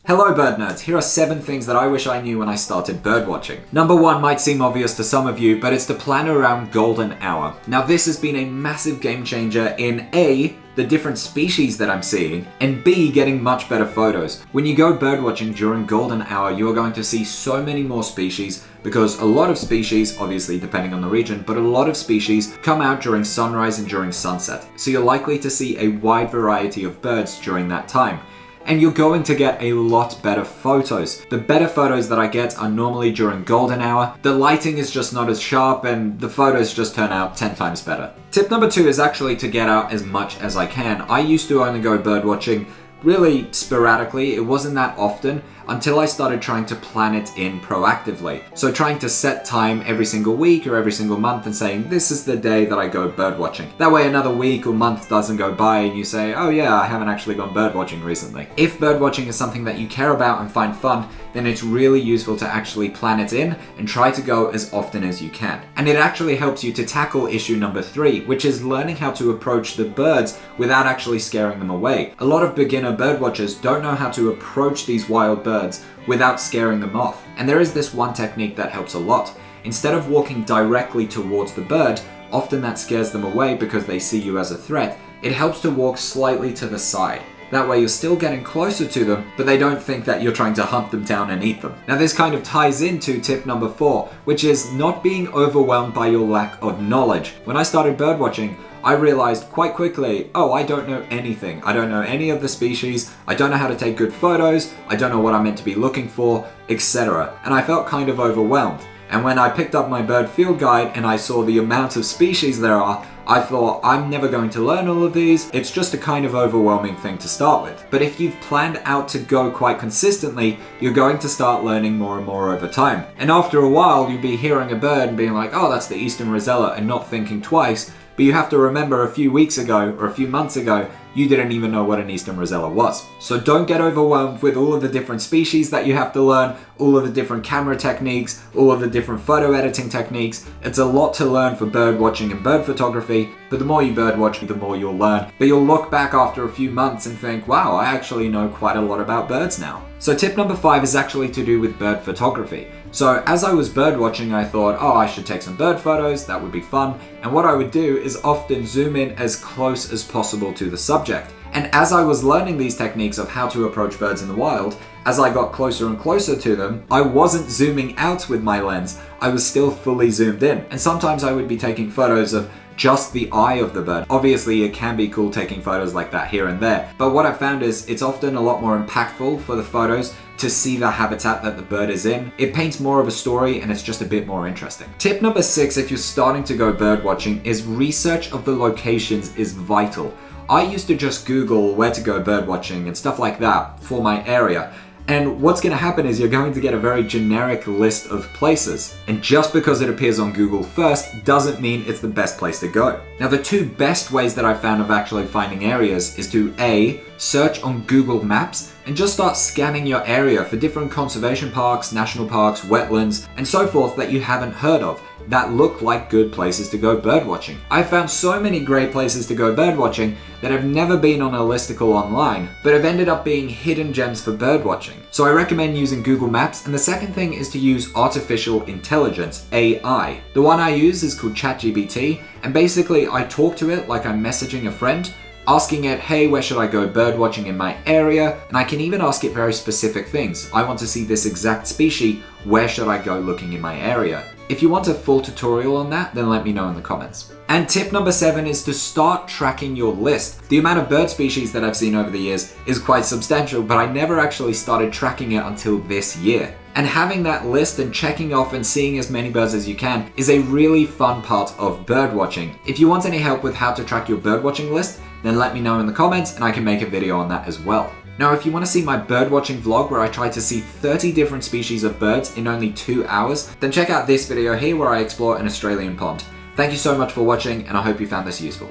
Hello bird nerds, here are 7 things that I wish I knew when I started birdwatching. Number 1 might seem obvious to some of you, but it's to plan around golden hour. Now this has been a massive game changer in A, the different species that I'm seeing, and B, getting much better photos. When you go birdwatching during golden hour, you are going to see so many more species because a lot of species, obviously depending on the region, but a lot of species come out during sunrise and during sunset. So you're likely to see a wide variety of birds during that time. And you're going to get a lot better photos. The better photos that I get are normally during golden hour. The lighting is just not as sharp and the photos just turn out 10 times better. Tip number 2 is actually to get out as much as I can. I used to only go bird watching really sporadically. It wasn't that often until I started trying to plan it in proactively. So trying to set time every single week or every single month and saying, this is the day that I go bird watching. That way another week or month doesn't go by and you say, oh yeah, I haven't actually gone bird watching recently. If bird watching is something that you care about and find fun, then it's really useful to actually plan it in and try to go as often as you can. And it actually helps you to tackle issue number 3, which is learning how to approach the birds without actually scaring them away. A lot of beginner bird watchers don't know how to approach these wild birds without scaring them off. And there is this one technique that helps a lot. Instead of walking directly towards the bird, often that scares them away because they see you as a threat, it helps to walk slightly to the side. That way you're still getting closer to them, but they don't think that you're trying to hunt them down and eat them. Now this kind of ties into tip number 4, which is not being overwhelmed by your lack of knowledge. When I started birdwatching, I realized quite quickly, oh, I don't know anything. I don't know any of the species. I don't know how to take good photos. I don't know what I'm meant to be looking for, etc. And I felt kind of overwhelmed. And when I picked up my bird field guide and I saw the amount of species there are, I thought, I'm never going to learn all of these. It's just a kind of overwhelming thing to start with. But if you've planned out to go quite consistently, you're going to start learning more and more over time. And after a while, you'll be hearing a bird and being like, oh, that's the eastern rosella, and not thinking twice. But you have to remember a few weeks ago or a few months ago, you didn't even know what an eastern rosella was. So don't get overwhelmed with all of the different species that you have to learn, all of the different camera techniques, all of the different photo editing techniques. It's a lot to learn for bird watching and bird photography, but the more you bird watch, the more you'll learn. But you'll look back after a few months and think, wow, I actually know quite a lot about birds now. So tip number 5 is actually to do with bird photography. So as I was bird watching, I thought, oh, I should take some bird photos, that would be fun. And what I would do is often zoom in as close as possible to the subject. And as I was learning these techniques of how to approach birds in the wild, as I got closer and closer to them, I wasn't zooming out with my lens, I was still fully zoomed in. And sometimes I would be taking photos of just the eye of the bird. Obviously, it can be cool taking photos like that here and there, but what I found is it's often a lot more impactful for the photos to see the habitat that the bird is in. It paints more of a story and it's just a bit more interesting. Tip number 6, if you're starting to go bird watching, is research of the locations is vital. I used to just Google where to go bird watching and stuff like that for my area. And what's going to happen is you're going to get a very generic list of places. And just because it appears on Google first doesn't mean it's the best place to go. Now, the 2 best ways that I've found of actually finding areas is to A, search on Google Maps and just start scanning your area for different conservation parks, national parks, wetlands, and so forth that you haven't heard of that look like good places to go birdwatching. I've found so many great places to go birdwatching that have never been on a listicle online, but have ended up being hidden gems for birdwatching. So I recommend using Google Maps, and the second thing is to use artificial intelligence, AI. The one I use is called ChatGPT, and basically I talk to it like I'm messaging a friend, asking it, hey, where should I go bird watching in my area? And I can even ask it very specific things. I want to see this exact species, where should I go looking in my area? If you want a full tutorial on that, then let me know in the comments. And tip number 7 is to start tracking your list. The amount of bird species that I've seen over the years is quite substantial, but I never actually started tracking it until this year. And having that list and checking off and seeing as many birds as you can is a really fun part of bird watching. If you want any help with how to track your bird watching list, then let me know in the comments and I can make a video on that as well. Now, if you want to see my birdwatching vlog where I try to see 30 different species of birds in only 2 hours, then check out this video here where I explore an Australian pond. Thank you so much for watching and I hope you found this useful.